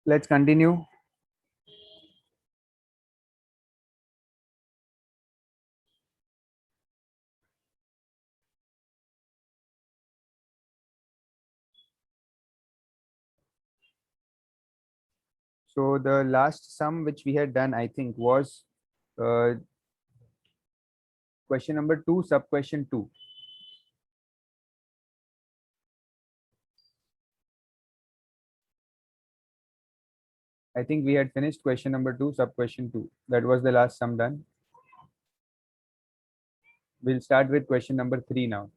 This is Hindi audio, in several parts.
let's continue. So the last sum which we had done, I think, was uh, question number 2, sub question 2. I think we had finished question number 2, sub question 2. That was the last sum done. We'll start with question number 3 now.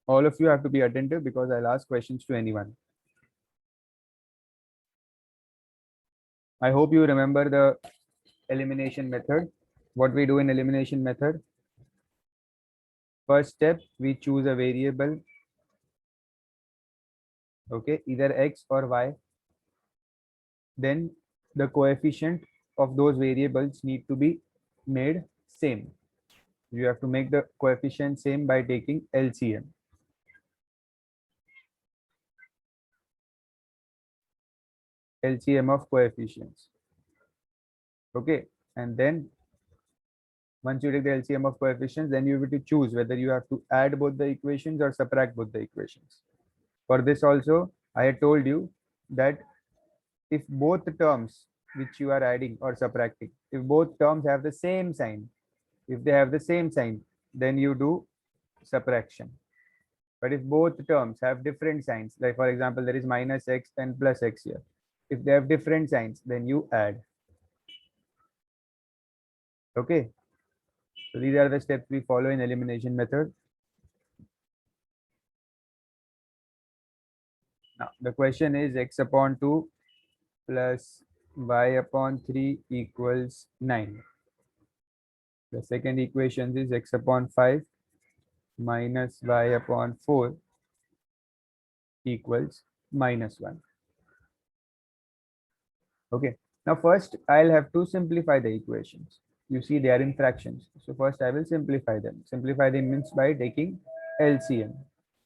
All of you have to be attentive because I'll ask questions to anyone. I hope you remember the elimination method. What we do in elimination method. First step, we choose a variable. Okay, either x or y. Then the coefficient of those variables need to be made same. You have to make the coefficient same by taking LCM. LCM of coefficients. Okay, and then once you take the LCM of coefficients, then you have to choose whether you have to add both the equations or subtract both the equations. For this also, I had told you that if both terms which you are adding or subtracting, if both terms have the same sign, if they have the same sign, then you do subtraction. But if both terms have different signs, like for example, there is minus x and plus x here. If they have different signs, then you add. Okay. So these are the steps we follow in elimination method. Now the question is x upon 2 plus y upon 3 equals 9. The second equation is x upon 5 minus y upon 4 equals minus 1. Okay. Now first I'll have to simplify the equations. You see they are in fractions. So first I will simplify them. Simplify them means by taking LCM.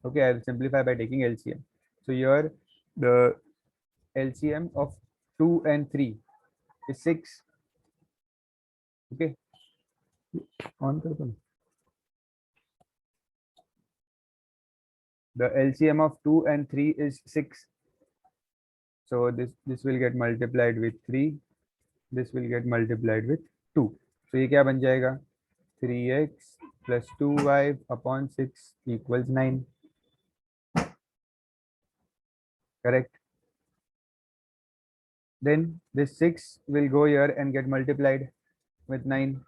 Okay, I will simplify by taking LCM. So here the LCM of 2 and 3 is 6. Okay. On the LCM of 2 and 3 is 6. So this will get multiplied with 3. This will get multiplied with 2. So ये क्या बन जाएगा? 3x plus 2y upon 6 equals 9. Correct. Then this 6 will go here and get multiplied with 9.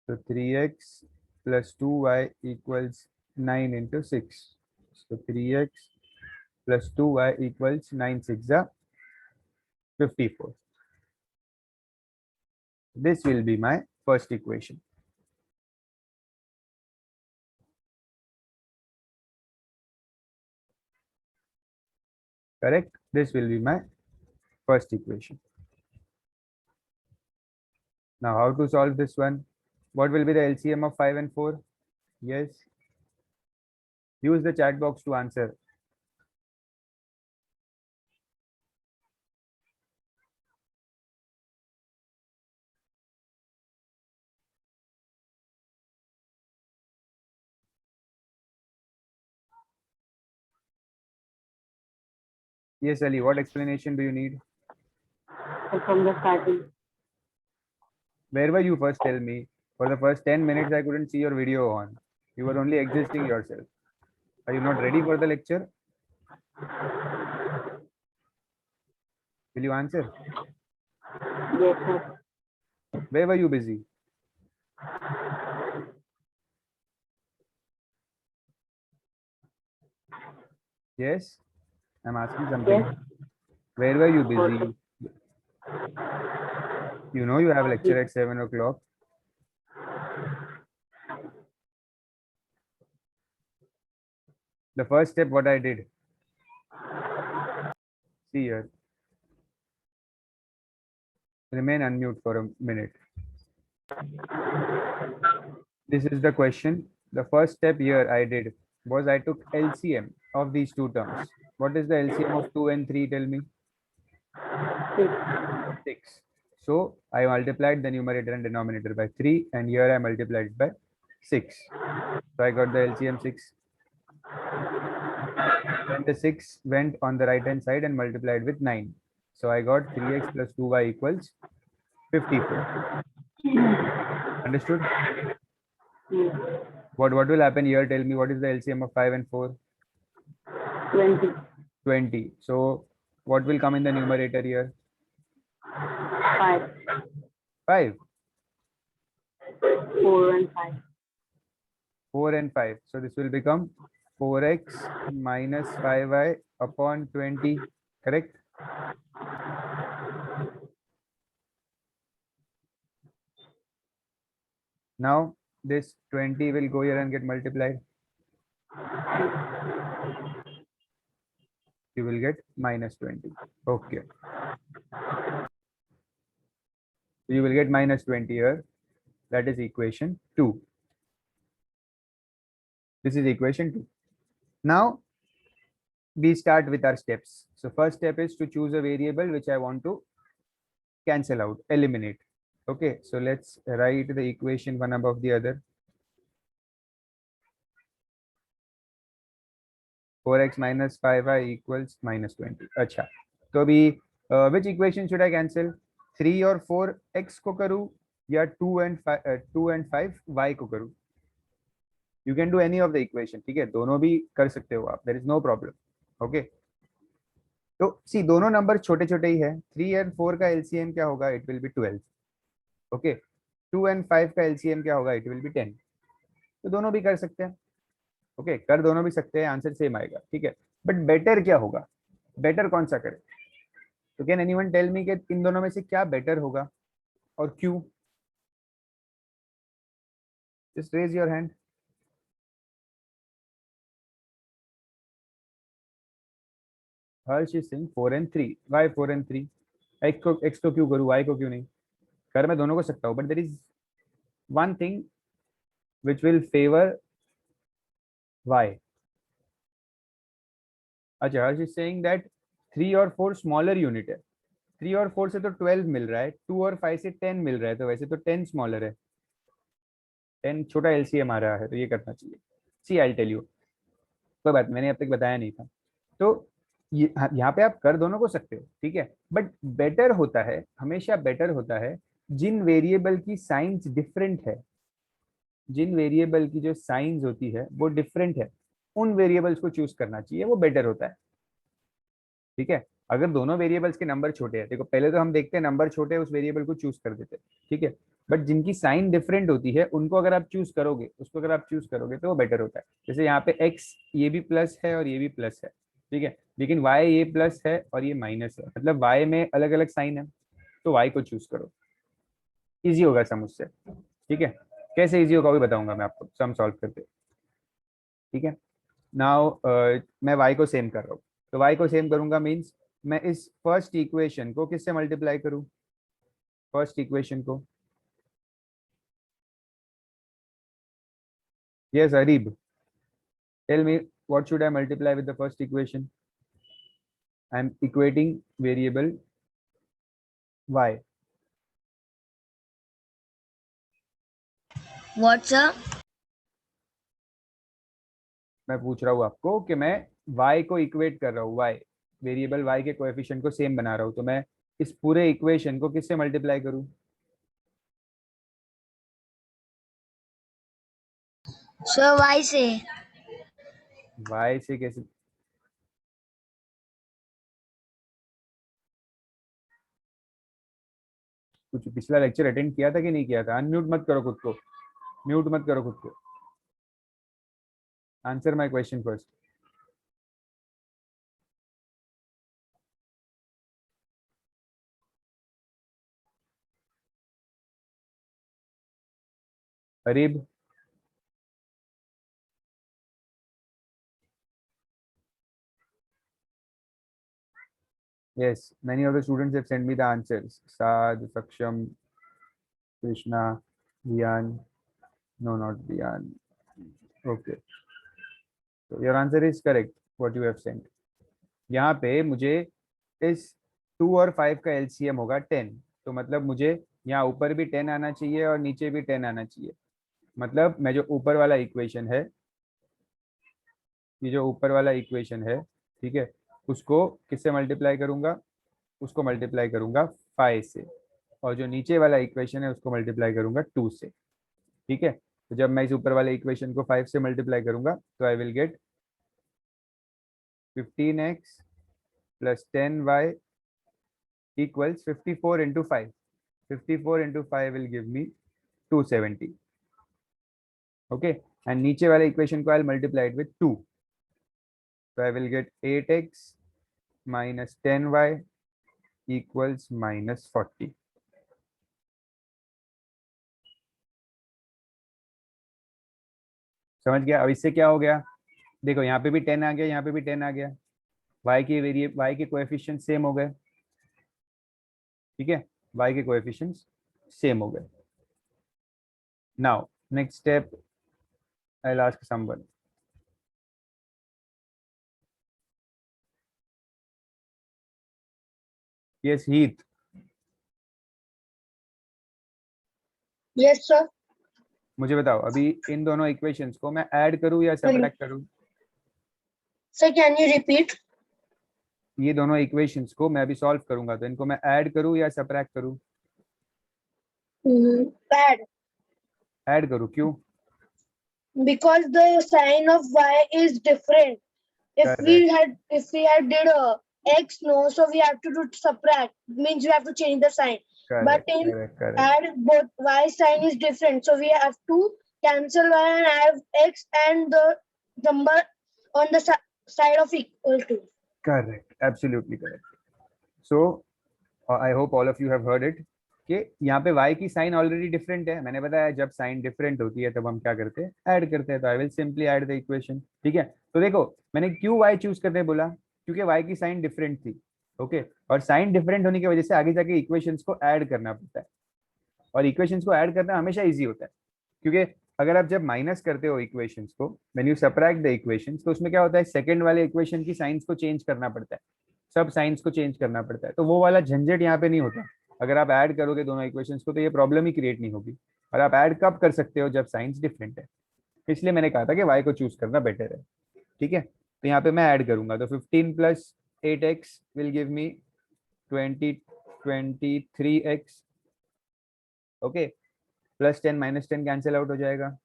So 3x plus 2y equals 9 into 6. So 3x plus 2y equals 9 6 are 54. This will be my first equation. Correct. This will be my first equation. Now how to solve this one? What will be the LCM of 5 and 4? Yes. Use the chat box to answer. Yes, Ali, what explanation do you need? From the starting. Where were you first? Tell me. For the first 10 minutes, I couldn't see your video on. You were only existing yourself. Are you not ready for the lecture? Will you answer? Yes, sir. Where were you busy? Yes? I'm asking something. Yes. Where were you busy? You know you have a lecture at 7 o'clock. The first step, what I did. See here. Remain unmute for a minute. This is the question. The first step here I did. was I took LCM of these two terms. What is the LCM of 2 and 3? Tell me. 6. 6. So I multiplied the numerator and denominator by 3, and here I multiplied by 6. So I got the LCM 6. Then the 6 went on the right hand side and multiplied with 9. So I got 3x plus 2y equals 54. Understood? Yes. What will happen here? Tell me, what is the LCM of 5 and 4? 20. 20. So what will come in the numerator here? 5. 5. 4 and 5. 4 and 5. So this will become 4x minus 5y upon 20. Correct? Now this 20 will go here and get multiplied. You will get minus 20. Okay. You will get minus 20 here. That is equation 2. This is equation 2. Now we start with our steps. So first step is to choose a variable which I want to cancel out, eliminate. Okay, so let's write the equation one above the other. 4x minus 5y equals minus 20. अच्छा, तो अभी which equation should I cancel? 3 और 4 x को करूँ या 2 and 5 y को करूँ? You can do any of the equation. ठीक है, दोनों भी कर सकते हो आप. There is no problem. Okay. तो सी दोनों नंबर छोटे छोटे ही है. 3 and 4 का LCM क्या होगा? It will be 12. Okay. 2 and 5 का LCM क्या होगा? It will be 10. तो दोनों भी कर सकते हैं. ओके, कर दोनों भी सकते हैं, आंसर सेम आएगा. ठीक है, बट बेटर क्या होगा? बेटर कौन सा करे? तो कैन एनीवन टेल मी कि इन दोनों में से क्या बेटर होगा और क्यों? Just raise your hand. Harsh is saying 4 and 3. Why 4 and 3? x को क्यों करूं, y को क्यों नहीं? कर मैं दोनों को सकता हूं, but there is one thing which will favour y. अच्छा, हर्ष इज सेइंग दैट 3 और 4 स्मॉलर यूनिट है. 3 और 4 से तो 12 मिल रहा है, 2 और 5 से 10 मिल रहा है, तो वैसे तो 10 स्मॉलर है. 10 छोटा LCM आ रहा है, तो ये करना चाहिए. सी आई टेल यू, कोई बात मैंने अब तक बताया नहीं था. तो यहाँ पे आप कर दोनों को सकते हो, ठीक है, बट बेटर होता है, हमेशा बेटर होता है जिन वेरिएबल की साइंस डिफरेंट है, जिन वेरिएबल की जो साइंस होती है वो डिफरेंट है, उन वेरिएबल्स को चूज करना चाहिए, वो बेटर होता है. ठीक है, अगर दोनों वेरिएबल्स के नंबर छोटे हैं, देखो पहले तो हम देखते हैं नंबर छोटे है, उस वेरिएबल को चूज कर देते हैं. ठीक है, बट जिनकी साइन डिफरेंट होती है उनको अगर आप चूज करोगे, उसको अगर आप चूज करोगे तो वो बेटर होता है. जैसे यहाँ पे x ये भी प्लस है और ये भी प्लस है, ठीक है, लेकिन y ये प्लस है और ये माइनस है, मतलब y में अलग अलग साइन है, तो y को चूज करो. इजी होगा सम उससे. ठीक है, कैसे इजी होगा वो बताऊंगा मैं आपको सम सॉल्व करके. ठीक है, नाउ मैं y को सेम कर रहा हूँ, तो y को सेम करूंगा मीन्स मैं इस फर्स्ट इक्वेशन को किससे मल्टीप्लाई करूं? फर्स्ट इक्वेशन को. Yes Areeb, tell me what should I multiply with the first equation? I am equating variable y. What's up? मैं पूछ रहा हूँ आपको कि मैं y को इक्वेट कर रहा हूँ, y वेरिएबल y के कोएफिशिएंट को सेम बना रहा हूँ, तो मैं इस पूरे इक्वेशन को किससे मल्टीप्लाई करूँ? So why say? y से कैसे? कुछ पिछला लेक्चर अटेंड किया था कि नहीं किया था? अनम्यूट मत करो खुद को, म्यूट मत करो खुद को. Answer my question first. Areeb, yes, many of the students have sent me the answers. Sad, Saksham, Krishna, Vian. No, not Vian. Okay. तो your answer is correct what you have sent. यहाँ पे मुझे इस 2 और 5 का एलसीएम होगा 10, तो मतलब मुझे यहाँ ऊपर भी 10 आना चाहिए और नीचे भी 10 आना चाहिए। मतलब मैं जो ऊपर वाला इक्वेशन है, ये जो ऊपर वाला इक्वेशन है, ठीक है, उसको किससे मल्टीप्लाई करूंगा, उसको मल्टीप्लाई करूंगा 5 से, और जो नीचे वाला इक्वेशन है उसको मल्टीप्लाई करूंगा 2 से। ठीक है, तो जब मैं इस ऊपर वाले इक्वेशन को 5 से मल्टीप्लाई करूंगा तो आई will gate 15x plus 10y equals 54 into 5. 54 into 5 will give me 270. Okay, and नीचे वाले इक्वेशन को I'll multiply it with 2. So I will get 8x minus 10y equals minus 40. समझ गया? अब इससे क्या हो गया, देखो यहाँ पे भी 10 आ गया, यहाँ पे भी 10 आ गया, y के कोएफिशिएंट सेम हो गए। ठीक है, y के कोएफिशिएंट्स सेम हो गए। Now next step, I will ask someone. Yes हीत, Yes, sir. मुझे बताओ अभी इन दोनों इक्वेशंस को मैं ऐड करूं या सबट्रैक्ट करूं? Sir, can you repeat? ये दोनों इक्वेशंस को मैं अभी सॉल्व करूंगा, तो इनको मैं ऐड करूं या सबट्रैक्ट करूं? Bad. ऐड करूं, क्यों? Because the sign of y is different. If we had did a x, no, so we have to do subtract. Means we have to change the sign. But in correct. add, both y sign is different, so we have to cancel y and add x and the number on the side of equal to. Correct, absolutely correct. So I hope all of you have heard it कि यहाँ पे y की साइन ऑलरेडी डिफरेंट है। मैंने बताया जब साइन डिफरेंट होती है तब हम क्या करते हैं, ऐड करते हैं। तो I will simply add the equation. ठीक है, तो देखो मैंने क्यों y चूज करने बोला, क्योंकि y की साइन डिफरेंट थी। ओके, और साइन डिफरेंट होने की वजह से आगे जाके इक्वेशंस को ऐड करना पड़ता है, और इक्वेशंस को ऐड करना हमेशा इजी होता है, क्योंकि अगर आप जब माइनस करते हो इक्वेशंस को, when you subtract the equations, तो उसमें क्या होता है, सेकंड वाले इक्वेशन की साइंस को चेंज करना पड़ता है, सब साइंस को चेंज करना पड़ता है। तो वो वाला झंझट यहाँ पे नहीं होता। अगर आप ऐड करोगे दोनों इक्वेशंस को तो ये प्रॉब्लम ही क्रिएट नहीं होगी। और आप ऐड कब कर सकते हो, जब साइंस डिफरेंट है। इसलिए मैंने कहा था कि वाई को चूज करना बेटर है। ठीक है, तो यहाँ पे मैं ऐड करूंगा, तो 15 plus 8x will give me 23x। Okay, plus 10 minus 10 cancel out हो जाएगा,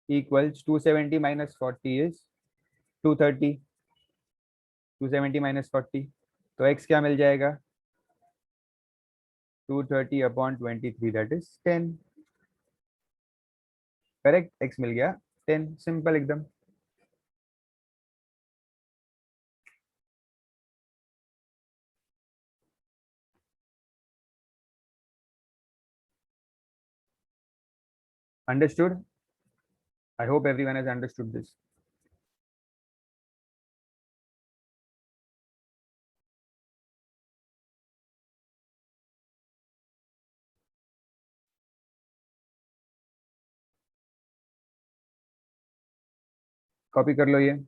इक्वल्स 270 माइनस 40 इज 230। 270 माइनस 40, तो x क्या मिल जाएगा, 230 upon 23, that is 10। Correct, x मिल गया 10, सिंपल एकदम। Understood? I hope everyone has understood this. Copy कर लो ये।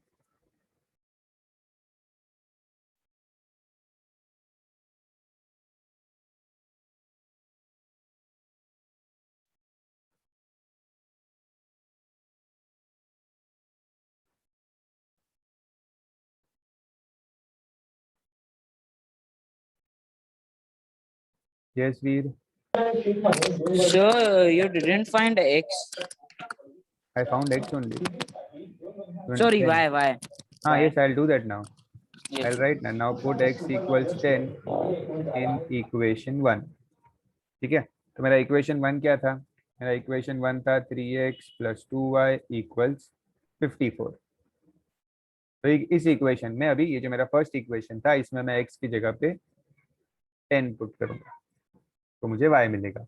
Yes Veer, So you didn't find X. I found x only. Sorry, why? हाँ, Why? yes, I'll do that now. Yes. I'll write now put x equals 10 in equation 1। ठीक है, तो मेरा इक्वेशन 1 क्या था, मेरा इक्वेशन 1 था 3x प्लस 2y इक्वल्स 54। तो इस इक्वेशन में अभी ये जो मेरा फर्स्ट इक्वेशन था, इसमें मैं x की जगह पे 10 पुट करूंगा, तो मुझे y मिलेगा।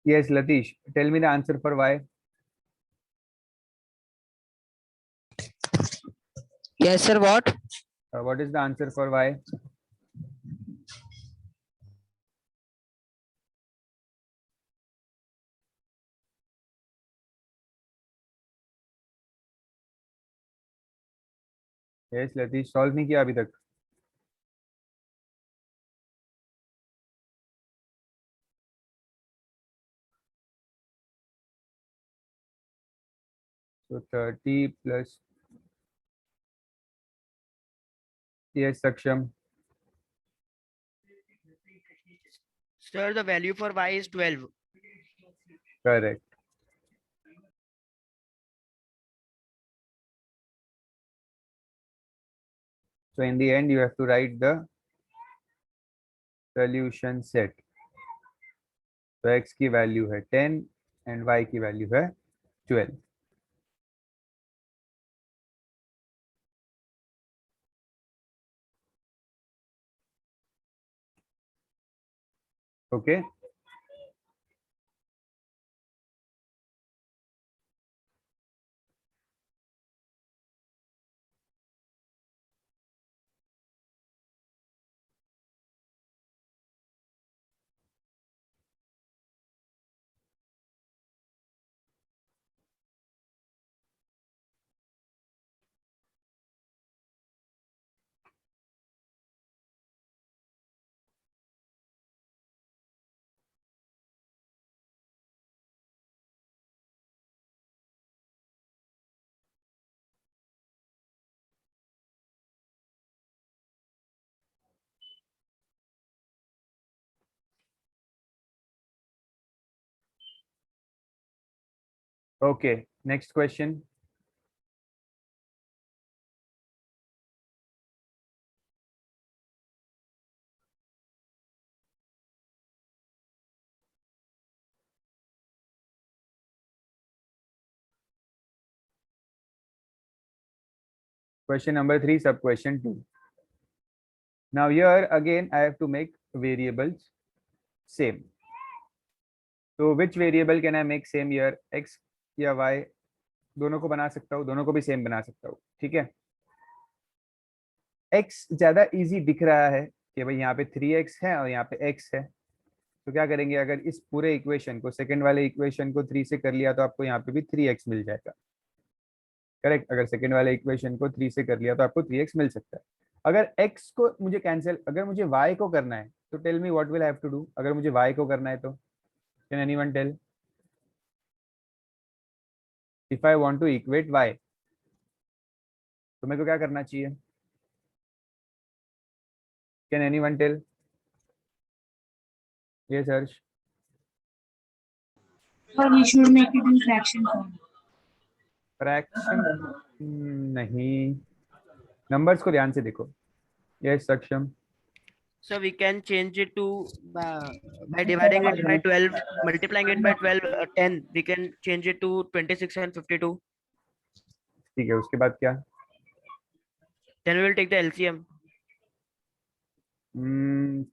Yes, Latish, tell me the answer for y. Yes, sir. What? What is the answer for y? Yes, Latish, solve नहीं किया अभी तक. So 30 plus. Yes, Saksham. Sir, the value for y is 12. Correct. So in the end, you have to write the solution set. तो x की वैल्यू है 10 एंड y की वैल्यू है 12. Okay. Okay, next question. Question number 3, sub question 2. Now here again I have to make variables same. So which variable can I make same here? X या y दोनों को बना सकता हूँ, दोनों को भी सेम बना सकता हूँ. ठीक है. x ज्यादा इजी दिख रहा है कि भाई यहाँ पे 3x है और यहाँ पे x है. तो क्या करेंगे, अगर इस पूरे इक्वेशन को, सेकंड वाले इक्वेशन को 3 से कर लिया तो आपको यहाँ पे भी 3x मिल जाएगा. करेक्ट. अगर सेकंड वाले इक्वेशन को 3 से कर लिया तो आपको 3x मिल सकता है. अगर x को मुझे कैंसिल, अगर मुझे y को करना है तो tell me what will have to do. अगर मुझे y को करना है तो can anyone tell if I want to equate y, तो मेरे को क्या करना चाहिए? Can anyone tell? Yes Harsh. Or we should make it in fraction form. Fraction नहीं, नंबर्स को ध्यान से देखो. यस सक्षम. So we can change it to by dividing it by 12, multiplying it by 12, 10. We can change it to 26 and 52. ठीक है, उसके बाद क्या? Then we will take the LCM.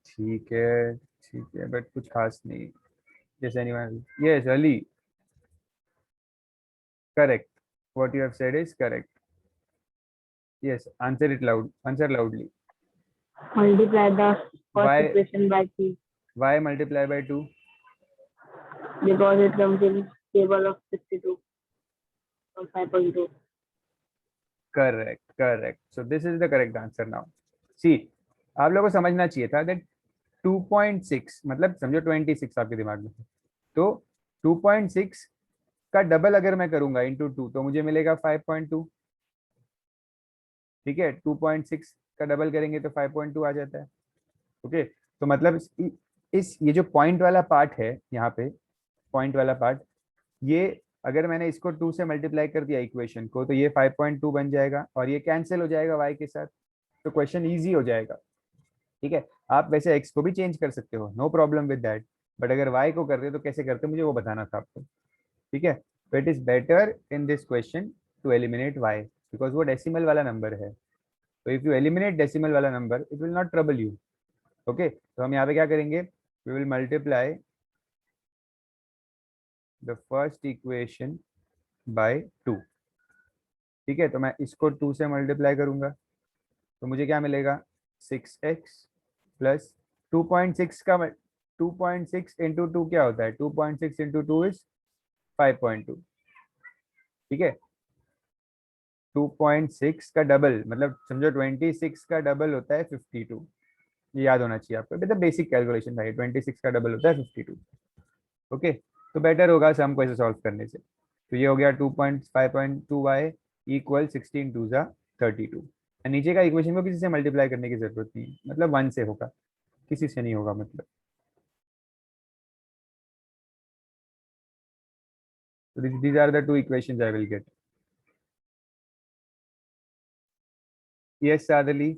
ठीक है बट कुछ खास नहीं. Yes, anyone? Yes, Ali. Correct. What you have said is correct. Yes, answer it loud. Answer loudly. Multiply the first Why? equation by 3 Why multiply by 2? because it comes in table of 62 or 5.2. Correct. So this is the correct answer now. See, आप लोगों को समझना चाहिए था that 2.6 मतलब समझो 26 आपके दिमाग में, तो 2.6 का डबल अगर मैं करूंगा into 2 तो मुझे मिलेगा 5.2. ठीक है. 2.6 का डबल करेंगे तो 5.2 आ जाता है. ओके. तो मतलब इस ये जो पॉइंट वाला पार्ट है यहाँ पे, पॉइंट वाला पार्ट, ये अगर मैंने इसको 2 से मल्टीप्लाई कर दिया इक्वेशन को तो ये 5.2 बन जाएगा और ये कैंसिल हो जाएगा y के साथ. तो क्वेश्चन इजी हो जाएगा. ठीक है. आप वैसे x को भी चेंज कर सकते हो, no problem with that, but अगर y को करते तो कैसे करते मुझे वो बताना था आपको. ठीक है. तो it is better in this question to eliminate y because वो डेसिमल वाला नंबर है. तो इफ यू एलिमिनेट डेसिमल वाला number it will not trouble you. Okay. तो हम यहाँ पे क्या करेंगे, we will multiply the first equation by 2। ठीक है, तो मैं इसको 2 से मल्टीप्लाई करूंगा तो मुझे क्या मिलेगा 6x प्लस 2.6 का 2.6 इंटू 2 क्या होता है 2.6 इंटू 2 इज 5.2। ठीक है, 2.6 का डबल मतलब समझो 26 का डबल होता है 52। ये याद होना चाहिए आपको, मतलब बेसिक कैलकुलेशन था, 26 का डबल होता है 52। ओके, तो बेटर होगा सम को ऐसे सॉल्व करने से। तो ये हो गया 2.5.2y इक्वल 16 2 जा 32। नीचे का इक्वेशन को किसी से मल्टीप्लाई करने की जरूरत नहीं है, मतलब 1 से होगा, किसी से नहीं होगा मतलब। So these are the two equations I will get. Yes, Sadali.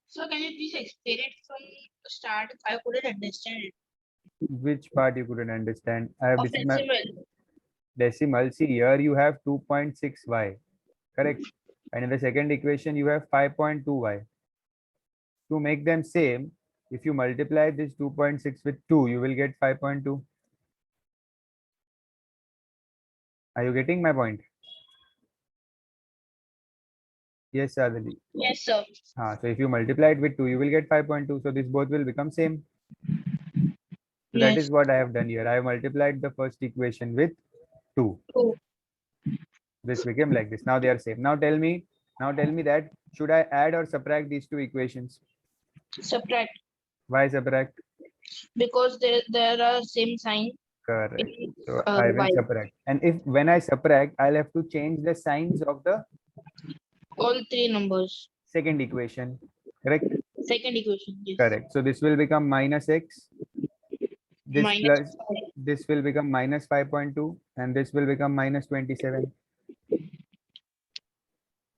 So can you please explain it from start? I couldn't understand it. Which part you couldn't understand? I have Of this is my decimal. decimal. See here you have 2.6y, correct? And in the second equation you have 5.2y. To make them same, if you multiply this 2.6 with 2, you will get 5.2. Are you getting my point? Yes, Sadali. Yes, sir. So if you multiply it with 2, you will get 5.2. So this both will become same. So that is Yes. what I have done here. I have multiplied the first equation with 2. Two. This became like this. Now they are same. Now tell me that should I add or subtract these two equations? Subtract Why subtract? because there are same sign Correct. in So I will y. subtract. And if when I subtract, I'll have to change the signs of the All three numbers. second equation. Correct? Second equation. Yes. Correct. So this will become minus x. This Minus plus five. this will become minus 5.2 and this will become minus 27.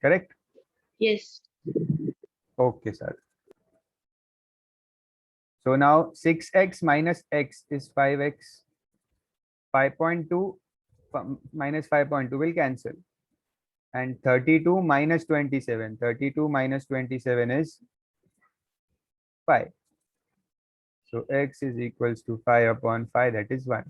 Correct? Yes. Okay, sir. So now 6x minus x is 5x. 5.2 minus 5.2 will cancel. And 32 minus 27. 32 minus 27 is 5. So x is equals to 5 upon 5, that is 1.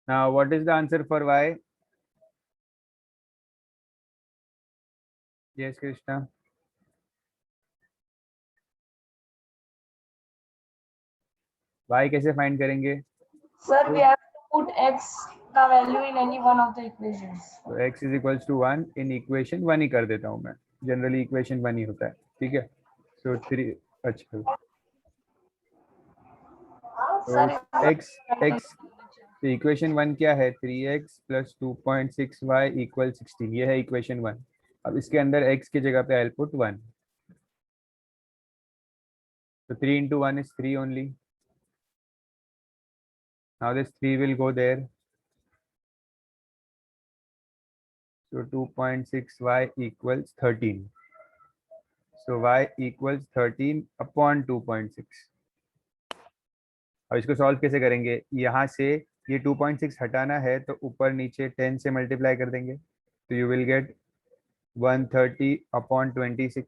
Now what is the answer for y? Yes, Krishna. y कैसे find करेंगे? Sir, we have to put x का value in any one of the equations. तो x is equals to 1 in equation 1 ही कर देता हूँ मैं. Generally equation 1 ही होता है. ठीक है. So 3 अच्छा. Sir, तो x तो इक्वेशन 1 क्या है 3x प्लस 2.6y इक्वल 16. ये है इक्वेशन 1. अब इसके अंदर x की जगह पे I'll put 1. So 3 into 1 is 3 only. Now this 3 will go there. So 2.6y equals 13. So y equals 13 upon 2.6. अब इसको सॉल्व कैसे करेंगे? यहाँ से ये 2.6 हटाना है तो ऊपर नीचे 10 से मल्टीप्लाई कर देंगे तो you will get 130 upon 26.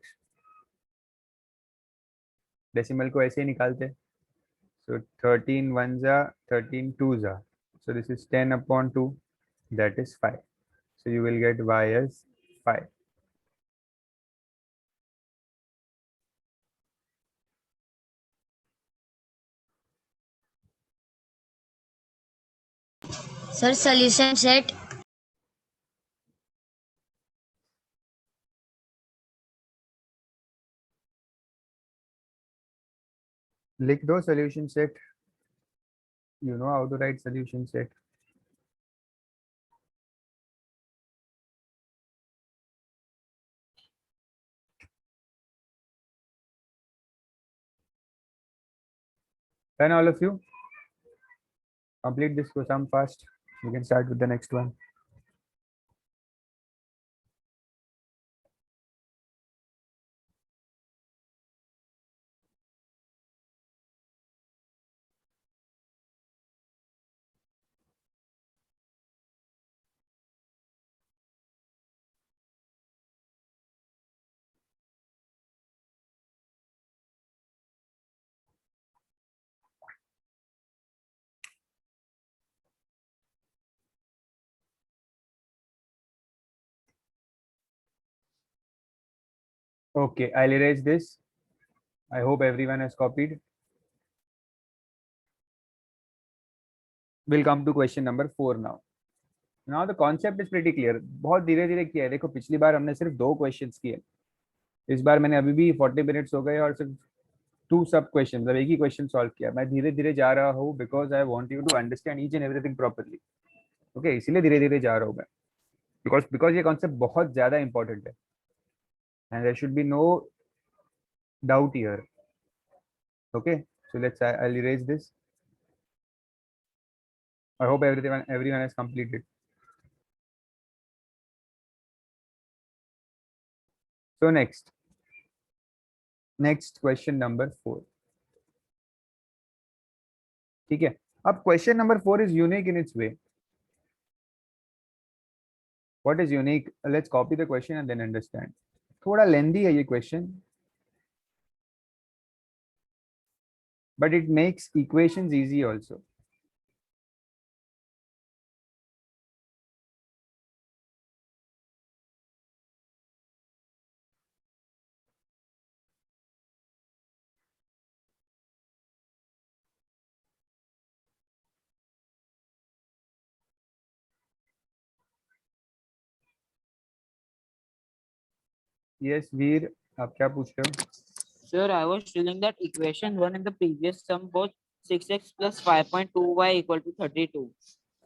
Decimal को ऐसे ही निकालते. So 13 1 जा 13 2 जा. So this is 10 upon 2, that is 5. So you will get y as 5. Sir, solution set. लिख दो solution set. You know how to write solution set. Can all of you complete this sum fast? You can start with the next one. Okay, I'll erase this. I hope everyone has copied. We'll come to question number 4 now. Now the concept is pretty clear. बहुत धीरे धीरे किया है. देखो पिछली बार हमने सिर्फ 2 क्वेश्चंस किए. इस बार मैंने अभी भी 40 मिनट्स हो गए और सिर्फ 2 सब क्वेश्चन, मतलब एक ही क्वेश्चन सॉल्व किया. मैं धीरे धीरे जा रहा हूँ because I want you to understand each and everything properly. Okay, इसीलिए धीरे धीरे जा रहा हूँ मैं, बिकॉज ये कॉन्सेप्ट बहुत ज्यादा इंपॉर्टेंट है and there should be no doubt here. Okay, so let's I'll erase this. I hope everyone has completed. So next question number 4. ठीक है. अब question number 4 is unique in its way. What is unique? Let's copy the question and then understand. थोड़ा lengthy है ये question, but it makes equations easy also. Yes, Veer, आप क्या पूछ रहे हो? Sir, I was telling that equation 1 in the previous sum was 6x plus 5.2y equal to 32.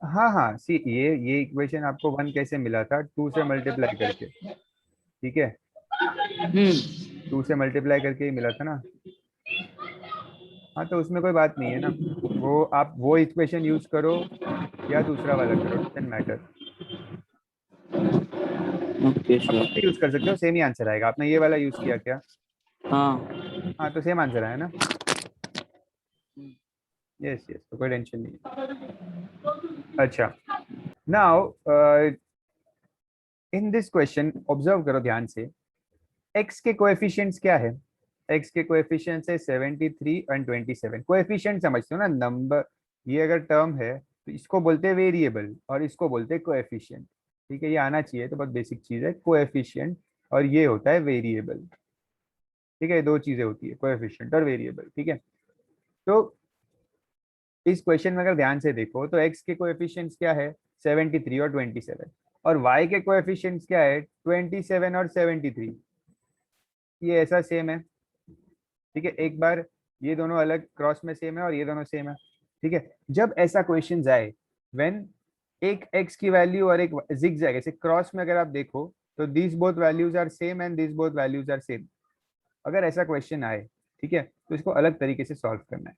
हाँ, सी ये इक्वेशन आपको 1 कैसे मिला था? 2 से मल्टीप्लाई करके. ठीक है, 2 से मल्टीप्लाई करके ही मिला था ना. हाँ, तो उसमें कोई बात नहीं है ना. वो आप वो इक्वेशन यूज करो या दूसरा वाला करो, डजंट मैटर. Okay, आप sir. यूज कर सकते हो, सेम ही आंसर आएगा. आपने ये वाला यूज किया क्या? हाँ. हाँ, तो सेम आंसर आया ना. यस, तो कोई टेंशन नहीं है. अच्छा, now in this question observe करो ध्यान से. x के कोएफिशिएंट्स क्या है? x के कोएफिशिएंट्स है 73 एंड 27. कोएफिशिएंट समझते हो ना, नंबर. ये अगर टर्म है तो इसको बोलते हैं वेरिएबल और इसको बोलते हैं कोएफिशिएंट. ठीक है, ये आना चाहिए, तो बहुत बेसिक चीज है. कोएफिशिएंट और ये होता है वेरिएबल. ठीक है, 2 चीजें होती है, कोएफिशिएंट और वेरिएबल. ठीक है, तो इस क्वेश्चन में अगर ध्यान से देखो तो x के कोएफिशिएंट्स क्या है? 73 और 27. और y के कोएफिशिएंट्स क्या है? 27 और 73. ये ऐसा सेम है. ठीक है, एक बार ये दोनों अलग क्रॉस में सेम है और ये दोनों सेम है. ठीक है, जब ऐसा क्वेश्चन आए व्हेन एक x की वैल्यू और एक जिगजैग, ऐसे क्रॉस में अगर आप देखो तो these both values are same and these both values are same. अगर ऐसा क्वेश्चन आए, ठीक है, तो इसको अलग तरीके से सॉल्व करना है.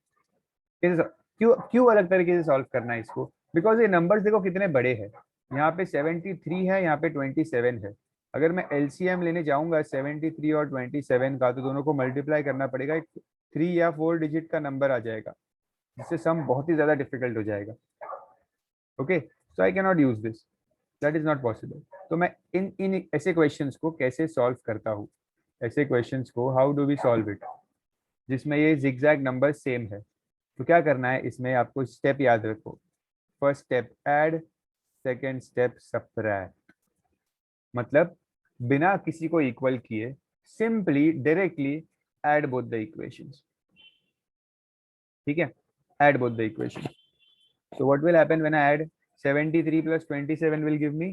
क्यों अलग तरीके से सॉल्व करना है इसको? बिकॉज ये नंबर्स देखो कितने बड़े हैं. यहाँ पे 73 है, यहाँ पे 27 है. अगर मैं एलसीएम लेने जाऊंगा 73 और 27 का, तो दोनों को मल्टीप्लाई करना पड़ेगा. एक 3 या 4 डिजिट का नंबर आ जाएगा, जिससे सम बहुत ही ज्यादा डिफिकल्ट हो जाएगा. Okay, so I can not use this, that is not possible. तो मैं इन ऐसे क्वेश्चंस को कैसे सॉल्व करता हूँ? ऐसे क्वेश्चंस को how do we solve it, जिसमें ये जिगजैग नंबर सेम है. तो क्या करना है इसमें, आपको स्टेप याद रखो. First step add, second step subtract. मतलब बिना किसी को इक्वल किए simply directly add both the equations. ठीक है, add both the equations. So what will happen when I add 73 plus 27 will give me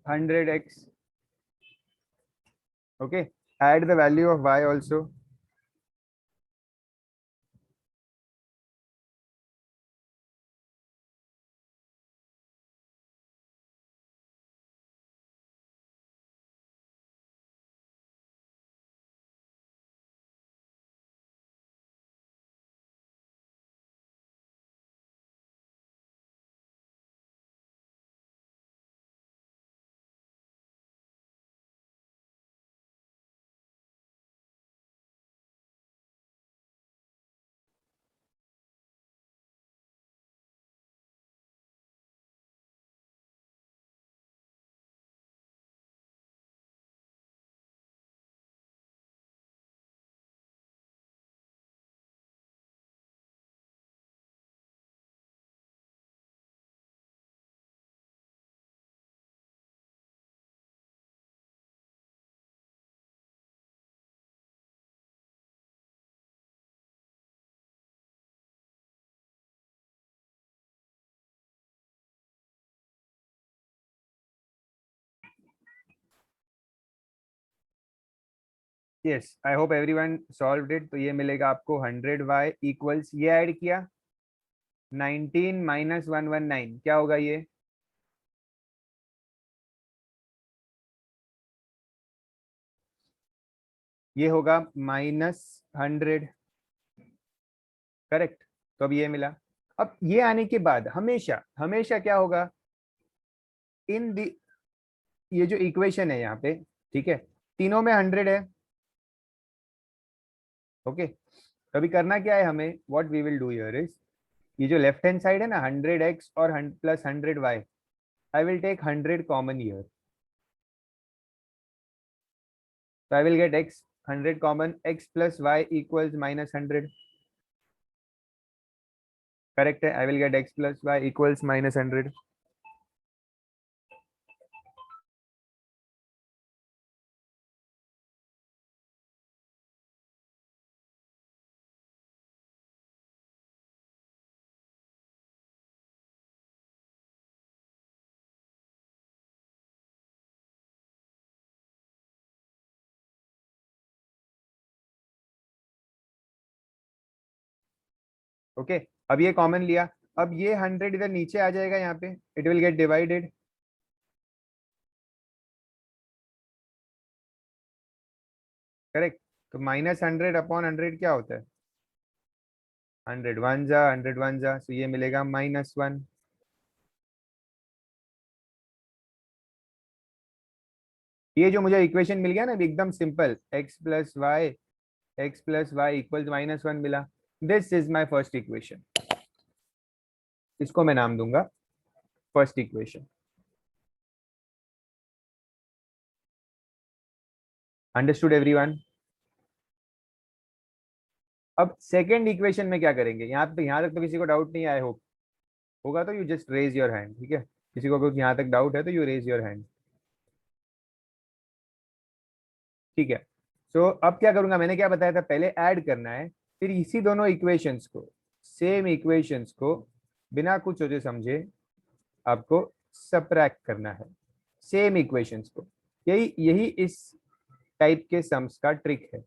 100x. Okay, add the value of y also. Yes, I hope everyone solved it. तो ये मिलेगा आपको 100y इक्वल्स, ये ऐड किया 19 माइनस 119, क्या होगा ये? ये होगा -100, करेक्ट। तो अब ये मिला। अब ये आने के बाद हमेशा हमेशा क्या होगा, इन दी, ये जो इक्वेशन है यहाँ पे, ठीक है, तीनों में 100 है। ओके, तो अभी करना क्या है हमें, what we will do here is, ये जो लेफ्ट हैंड साइड है ना 100x और plus 100y, I will take 100 common here, so I will get x 100 common, x plus y equals -100, correct है, I will get x plus y equals -100. Okay, अब ये कॉमन लिया, अब ये 100 इधर नीचे आ जाएगा, यहाँ पे it will get divided, correct. तो -100 अपॉन 100 क्या होता है, 100 वन जा 100 वन जा, तो ये मिलेगा -1। ये जो मुझे इक्वेशन मिल गया ना अभी एकदम simple, x plus y equals -1 मिला, this is my first equation, इसको मैं नाम दूंगा फर्स्ट इक्वेशन। Understood everyone? अब सेकेंड इक्वेशन में क्या करेंगे, यहाँ तक तो किसी को डाउट नहीं आया होगा, तो you just raise your hand, ठीक है, किसी को अगर यहाँ तक डाउट है तो यू रेज योर हैंड, ठीक है। सो अब क्या करूंगा, मैंने क्या बताया था, पहले ऐड करना है, फिर इसी दोनों इक्वेशंस को, सेम इक्वेशंस को बिना कुछ सोचे समझे आपको सबट्रैक्ट करना है, सेम इक्वेशंस को। यही यही इस टाइप के सम्स का ट्रिक है,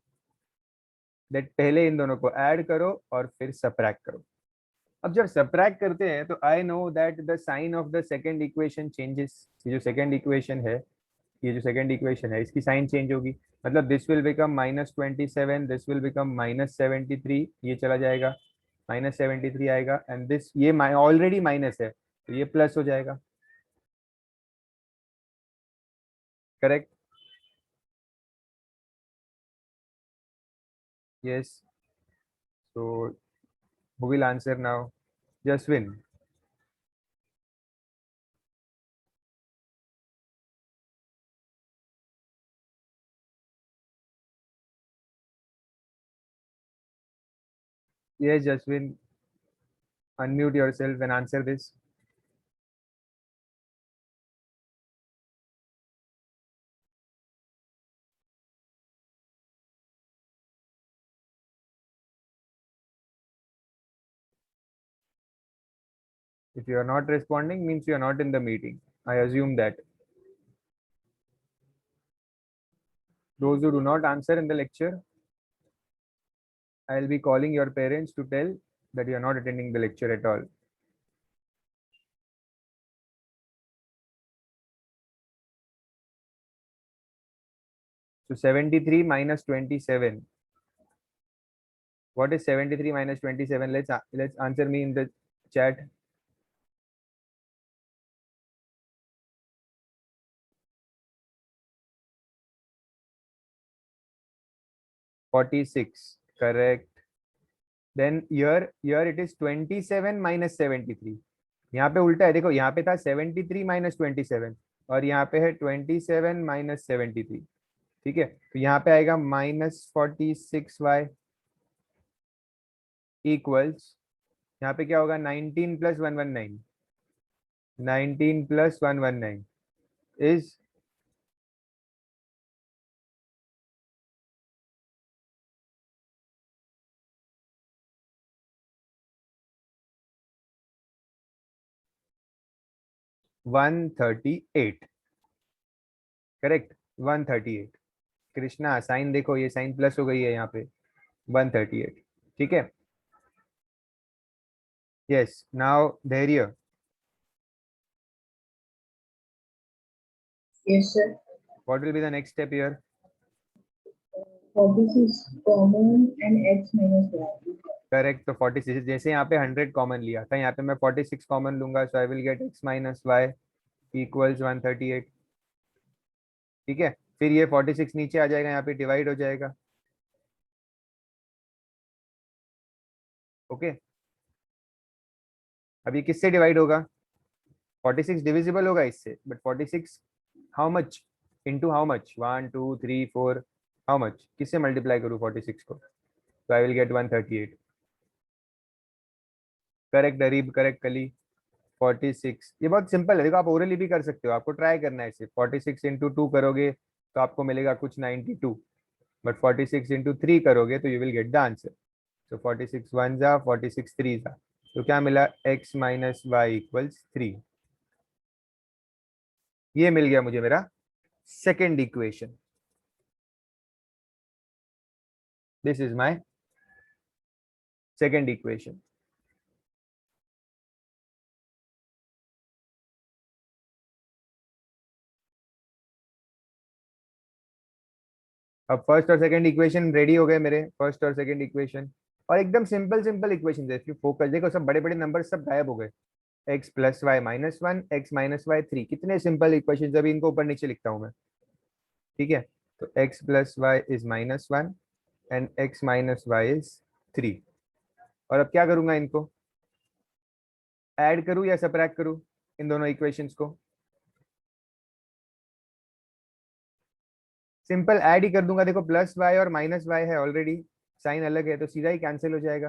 दैट पहले इन दोनों को ऐड करो और फिर सबट्रैक्ट करो। अब जब सबट्रैक्ट करते हैं तो I know that the sign of the second equation changes, ये जो सेकंड इक्वेशन है, ये जो सेकंड इक्वेशन है इसकी साइन चेंज होगी, मतलब this will become -27, this will become -73, ये चला जाएगा, -73 आएगा, एंड दिस ये ऑलरेडी माइनस है तो ये प्लस हो जाएगा, correct. Yes, so who will answer now? Jaswin. Yes, Jaswin, unmute yourself and answer this. If you are not responding, means you are not in the meeting. I assume that. Those who do not answer in the lecture, I'll be calling your parents to tell that you are not attending the lecture at all. So 73 minus 27. What is 73 minus 27? Let's answer me in the chat. (46) correct. Then here it is 27 minus 73. यहाँ पे उल्टा है, देखो यहाँ पे था 73 minus 27 और यहाँ पे है 27 minus 73. ठीक है, तो यहाँ पे आएगा -46y इक्वल्स, यहाँ पे क्या होगा 19 plus 119. 19 plus 119 is 138. Correct, 138. Krishna sign देखो, ये साइन प्लस हो गई है यहाँ पे, 138. ठीक है, यस. नाउ धैर्य. Yes, sir. What will be the next step here? 46 common and x minus y. Correct, तो 46 जैसे यहाँ पे 100 कॉमन लिया था, यहाँ पे मैं 46 कॉमन लूंगा, so I will get x minus y equals 138. ठीक है, फिर ये 46 नीचे आ जाएगा, यहाँ पे डिवाइड हो जाएगा. ओके, अब ये किससे डिवाइड होगा? 46 डिविजिबल होगा इससे, but 46 how much into how much, 1 2 3 4 how much, किससे मल्टीप्लाई करूँ 46 को? तो आई will gate 138. Correct Areeb, correct कली. 46, ये बहुत सिंपल है, देखो आप ओरली भी कर सकते हो, आपको ट्राई करना है इसे. 46 इंटू 2 करोगे तो आपको मिलेगा कुछ 92, बट 46 इंटू 3 करोगे तो you will get the answer. तो 46 1 जा, 46 3 जा, तो क्या मिला? x minus y equals 3. ये मिल गया मुझे मेरा second equation. This is my second equation. अब फर्स्ट और सेकंड इक्वेशन रेडी हो गए मेरे, फर्स्ट और सेकंड इक्वेशन, और एकदम सिंपल सिंपल इक्वेशन है. फोकस देखो, सब बड़े बड़े नंबर सब गायब हो गए. x plus y minus 1, x minus y 3, कितने सिंपल इक्वेशन. अभी इनको ऊपर नीचे लिखता हूं मैं. ठीक है, तो x plus y is -1 and x minus y is 3. और अब क्या करूंगा, इनको ऐड करूं या सबट्रैक्ट करूं इन दोनों इक्वेशंस को? सिंपल ऐड ही कर दूंगा. देखो प्लस वाई और माइनस वाई है ऑलरेडी, साइन अलग है तो सीधा ही कैंसिल हो जाएगा.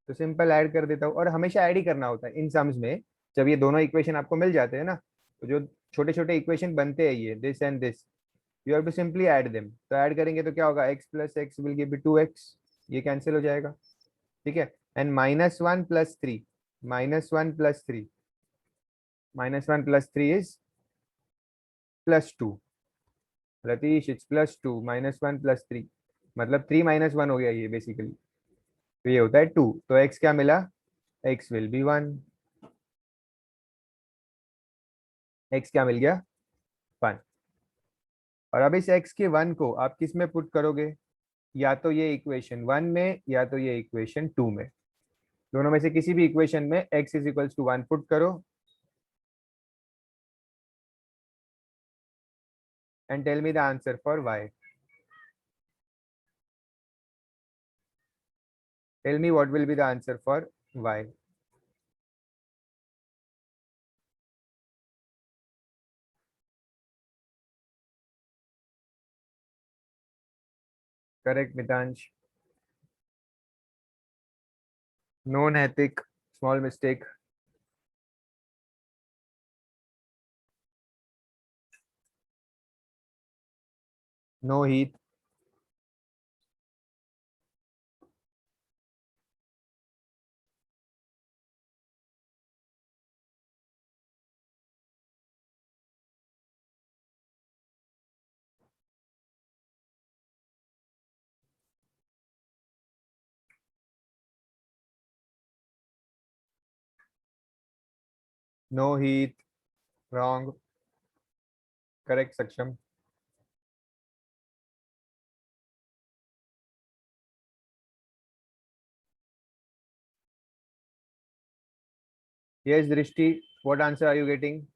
तो सिंपल ऐड कर देता हूँ, और हमेशा ऐड ही करना होता है इन सम्स में. जब ये दोनों इक्वेशन आपको मिल जाते हैं ना, तो जो छोटे छोटे इक्वेशन बनते हैं ये this and this, you have to simply add them. तो ऐड करेंगे तो क्या होगा, x plus x will give 2x, ये कैंसिल हो जाएगा. ठीक है, and -1 plus 3, -1 plus 3, -1 plus 3 is +2. Ratish it's +2, -1 plus 3 मतलब 3 - 1 हो गया ये बेसिकली. तो ये होता है 2. तो x क्या मिला? x will be 1. x क्या मिल गया? 1. और अब इस x के 1 को आप किस में पुट करोगे? या तो ये इक्वेशन 1 में या तो ये इक्वेशन 2 में. दोनों में से किसी भी इक्वेशन में x is equals to 1 put करो and tell me the answer for y. Tell me what will be the answer for y. Correct, Mitansh. No, Naitik. Small mistake. No, Heath. No Heath. Wrong. Correct, Saksham. Yes, Drishti. What answer are you getting?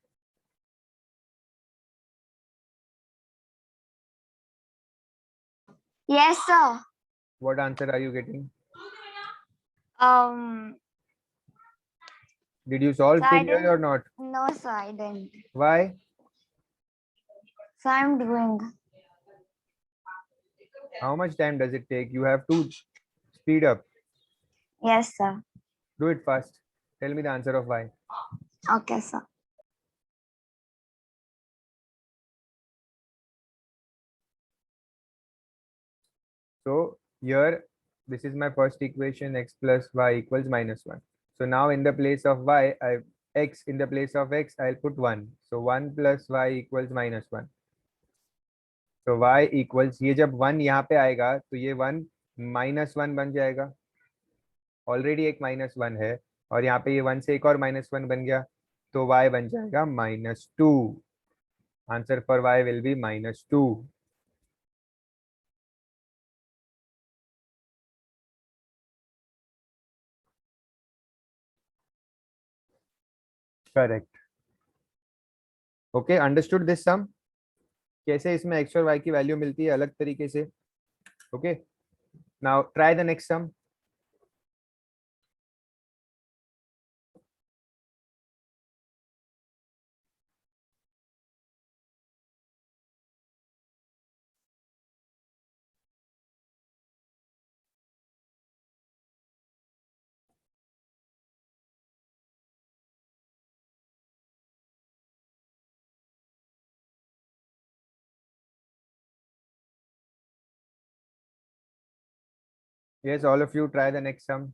Yes, sir. What answer are you getting? Did you solve So I till here or not? no, sir, I didn't. Why? So I'm doing. How much time does it take? You have to speed up. Yes, sir. Do it fast. Tell me the answer of y. Okay, sir. So here, this is my first equation, x plus y equals -1. So now in the place of y, x in the place of x, I'll put 1. So 1 plus y equals -1. So y equals, ये जब 1 यहाँ पे आएगा तो ये 1 -1 बन जाएगा. ऑलरेडी एक -1 है और यहाँ पे ये 1 से एक और -1 बन गया तो y बन जाएगा -2. Answer for y will be -2. Correct. Okay, understood this sum. कैसे इसमें x और y की वैल्यू मिलती है अलग तरीके से. Okay, now try the next sum. Yes, all of you try the next sum.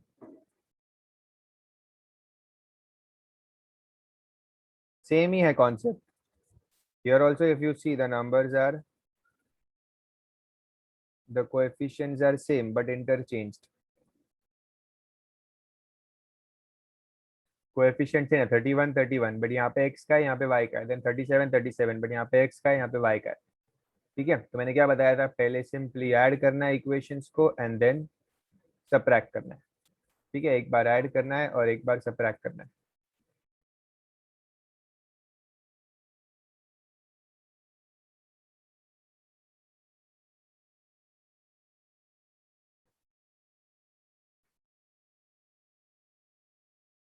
Same ही है concept. Here also if you see the numbers are, the coefficients are same but interchanged. Coefficient है 31 31 but यहाँ पे x का है यहाँ पे y का है. Then 37 37 but यहाँ पे x का है यहाँ पे y का है. ठीक है, तो मैंने क्या बताया था, पहले सिंपली ऐड करना है इक्वेशंस को एंड देन सबट्रैक्ट करना है. ठीक है, एक बार ऐड करना है और एक बार सबट्रैक्ट करना है.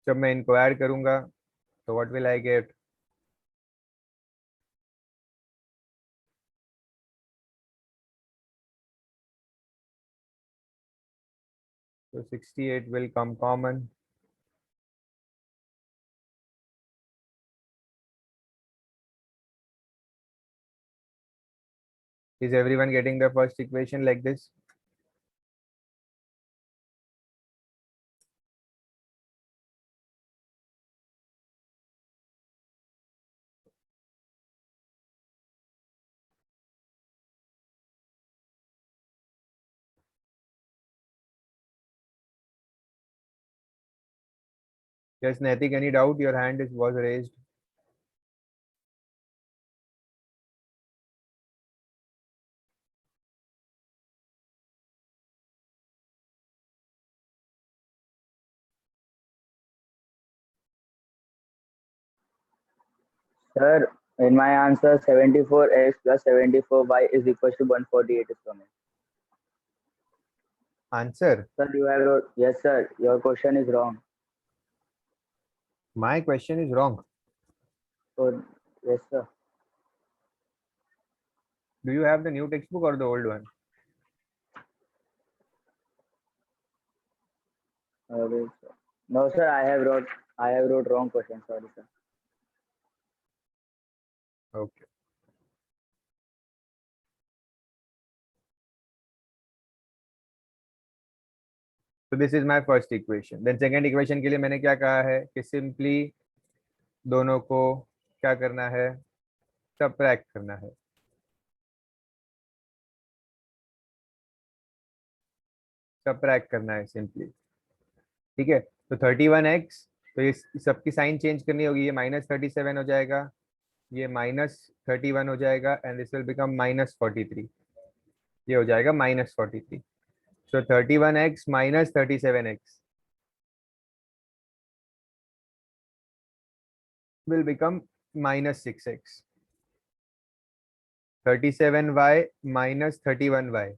जब मैं इनको ऐड करूंगा तो what will I get? So 68 will come common. Is everyone getting the first equation like this? Yes, Naitik, any doubt? Your hand was raised. Sir, in my answer, 74x plus 74y is equal to 148 is coming. Answer? Sir, you have wrote, yes, sir, your question is wrong. My question is wrong. So, yes, sir. Do you have the new textbook or the old one? Wait, sir. No, sir, I have wrote wrong question. Sorry, sir. Okay. So this is my first equation. Then second equation के लिए मैंने क्या कहा है कि simply दोनों को क्या करना है, subtract करना है. subtract करना है simply. ठीक है, तो 31x तो ये सबकी साइन चेंज करनी होगी, ये -37 हो जाएगा, ये -31 हो जाएगा, एंड दिस विल बिकम -43, ये हो जाएगा -43. सो 31x minus 37x will become -6x. 37y minus 31y,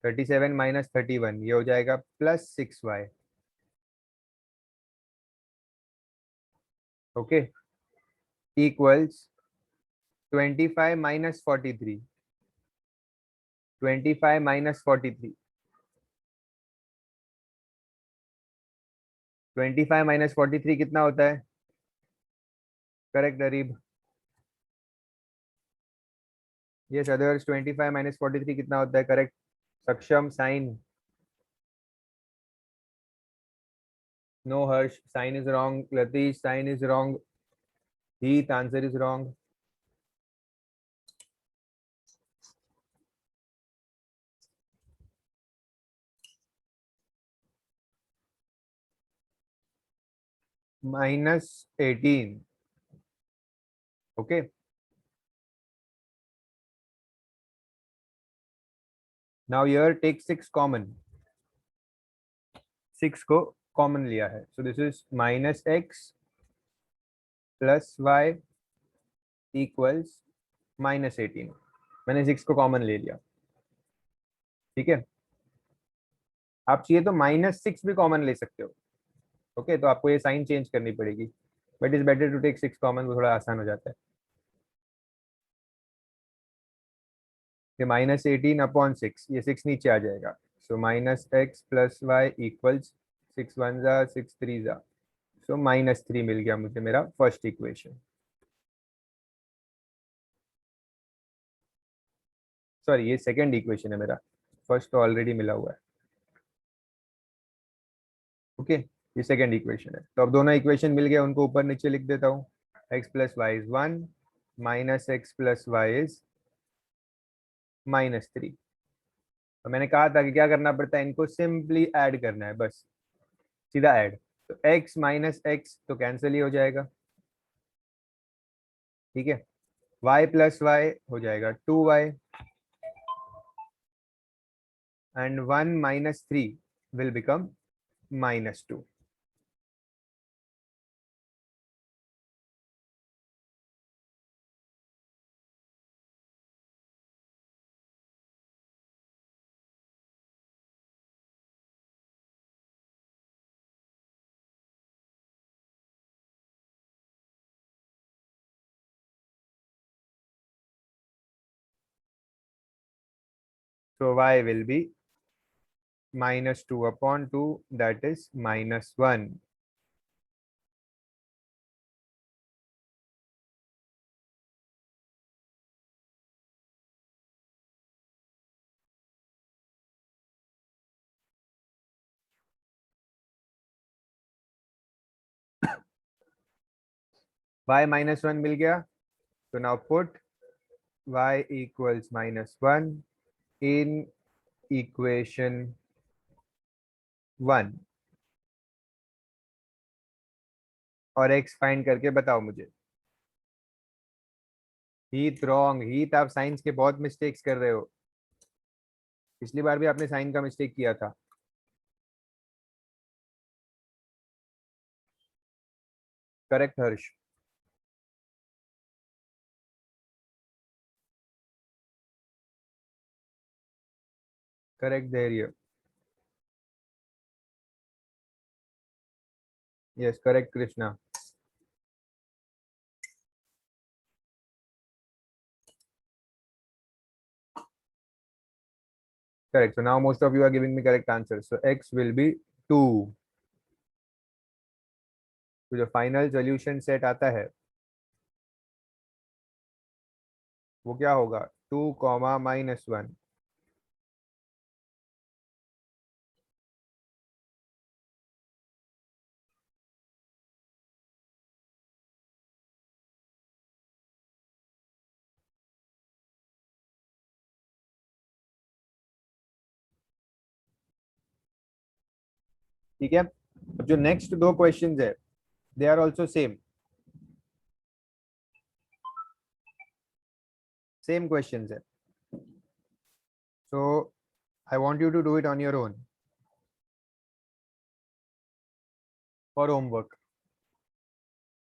37 minus 31, ये हो जाएगा +6y. Okay, equals 25 minus 43, 25 minus 43, 25 minus 43 कितना होता है? Correct Areeb? Yes others, 25 minus 43 कितना होता है? करेक्ट. सक्षम, sign? No, Harsh, sign is wrong. Latish, sign is wrong. Heath, answer is wrong. -18. Okay. Now here take 6 common. 6 को कॉमन लिया है. So this is -x plus y equals -18. मैंने 6 को कॉमन ले लिया. ठीक है. आप चाहिए तो -6 भी कॉमन ले सकते हो. ओके, तो आपको ये साइन चेंज करनी पड़ेगी, but is better to take 6 common, वो थोड़ा आसान हो जाता है. ये -18/6, ये 6 नीचे आ जाएगा. सो -x plus y equals 6 1 जा 6 3 जा, सो -3 मिल गया मुझे मेरा फर्स्ट इक्वेशन. सॉरी, ये सेकंड इक्वेशन है मेरा, फर्स्ट तो ऑलरेडी मिला हुआ है. ओके, ये सेकंड इक्वेशन है. तो अब दोनों इक्वेशन मिल गए, उनको ऊपर नीचे लिख देता हूँ. x plus y is 1 minus x plus y is -3. तो मैंने कहा था कि क्या करना पड़ता है, इनको सिंपली ऐड करना है, बस सीधा ऐड. तो x माइनस एक्स तो कैंसिल ही हो जाएगा. ठीक है. y प्लस वाई हो जाएगा 2y, and 1 minus 3 will become -2. So y will be -2/2, that is -1. y -1 मिल गया. So now put y equals -1 in equation 1 और x फाइंड करके बताओ मुझे. Heath wrong. हीथ, आप साइंस के बहुत मिस्टेक्स कर रहे हो. पिछली बार भी आपने साइन का मिस्टेक किया था. करेक्ट हर्ष? करेक्ट धैर्य? Yes, correct Krishna? Correct. So now most of you are giving me correct answers. So x will be 2. तो जो फाइनल सोल्यूशन सेट आता है वो क्या होगा? 2, -1. ठीक है. अब जो नेक्स्ट दो क्वेश्चंस है they are also same questions है. So I want you to do it on your own for homework.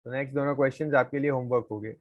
तो नेक्स्ट दोनों क्वेश्चंस आपके लिए होमवर्क हो गए.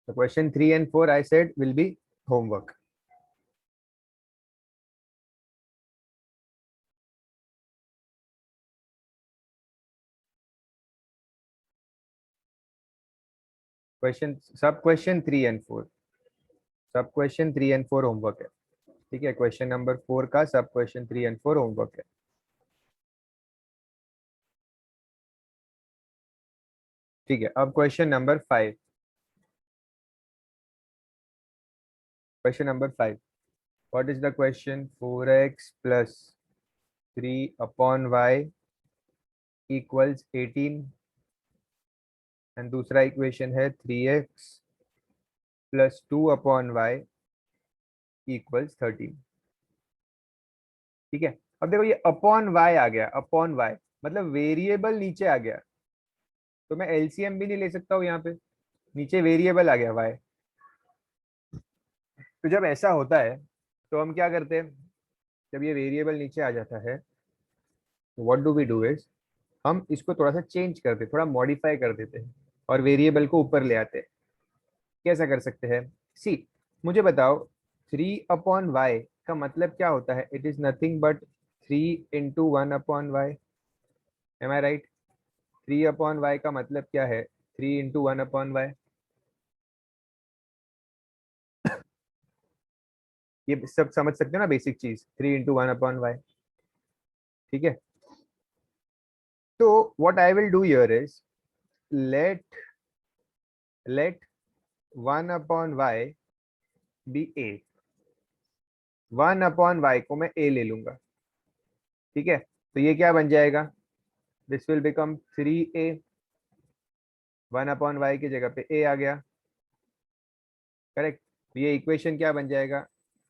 So question 3 and 4 I said will be homework. सब क्वेश्चन 3 and 4 सब क्वेश्चन 3 and 4 होमवर्क है. ठीक है, क्वेश्चन नंबर 4 का सब क्वेश्चन 3 and 4 होमवर्क है. ठीक है, अब question number 5. Question number 5, what is the question? 4x plus 3 upon y equals 18 and दूसरा इक्वेशन है 3x plus 2 upon y equals 13. ठीक है, अब देखो ये अपॉन y आ गया. अपॉन y मतलब वेरिएबल नीचे आ गया, तो मैं एलसीएम भी नहीं ले सकता हूँ. यहाँ पे नीचे वेरिएबल आ गया y. तो जब ऐसा होता है तो हम क्या करते हैं? जब ये वेरिएबल नीचे आ जाता है तो what do we do is हम इसको थोड़ा सा चेंज करते, थोड़ा मॉडिफाई कर देते हैं और वेरिएबल को ऊपर ले आते हैं. कैसा कर सकते हैं? सी, मुझे बताओ 3 अपॉन वाई का मतलब क्या होता है? It is nothing but 3 into 1 upon y. Am I right? 3 upon y का मतलब क्या है? 3 इंटू 1 अपॉन वाई. ये सब समझ सकते हो ना, बेसिक चीज 3 इंटू 1 अपॉन वाई. ठीक है, तो what I will do here is let 1 upon y be a. 1 upon y को मैं a ले लूंगा. ठीक है, तो ये क्या बन जाएगा? This will become 3a. 1 upon y की जगह पे a आ गया. करेक्ट. तो ये इक्वेशन क्या बन जाएगा?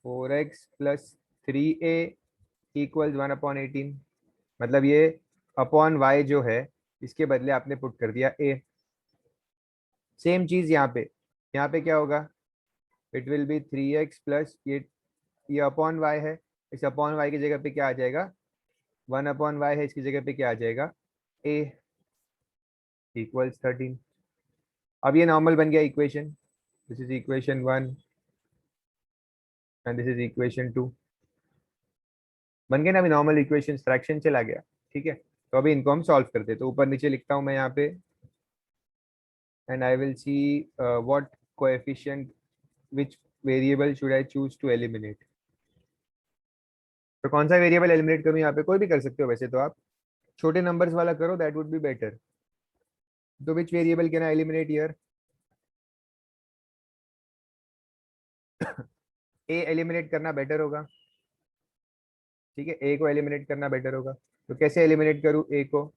4x plus 3a equals 1 upon 18. मतलब ये अपॉन y जो है इसके बदले आपने पुट कर दिया a. सेम चीज यहाँ पे क्या होगा? It will be 3x plus ये अपॉन y है, इस अपॉन y की जगह पे क्या आ जाएगा? 1 अपॉन y है, इसकी जगह पे क्या आ जाएगा? a equals 13. अब ये नॉर्मल बन गया equation. This is equation 1 and this is equation 2. बन गया ना अभी नॉर्मल इक्वेशन, फ्रैक्शन चला गया. ठीक है, तो अभी इनको हम सॉल्व करते हैं. तो ऊपर नीचे लिखता हूँ मैं यहाँ पे, and I will see what coefficient which variable should I choose to eliminate. तो कौन सा वेरिएबल एलिमिनेट करूं? यहाँ पे कोई भी कर सकते हो वैसे तो, आप छोटे नंबर्स वाला करो, दैट वुड बी बेटर. तो which variable can I eliminate here? A eliminate करना बेटर होगा. ठीक है, ए को एलिमिनेट करना बेटर होगा. तो कैसे एलिमिनेट करूं ए को?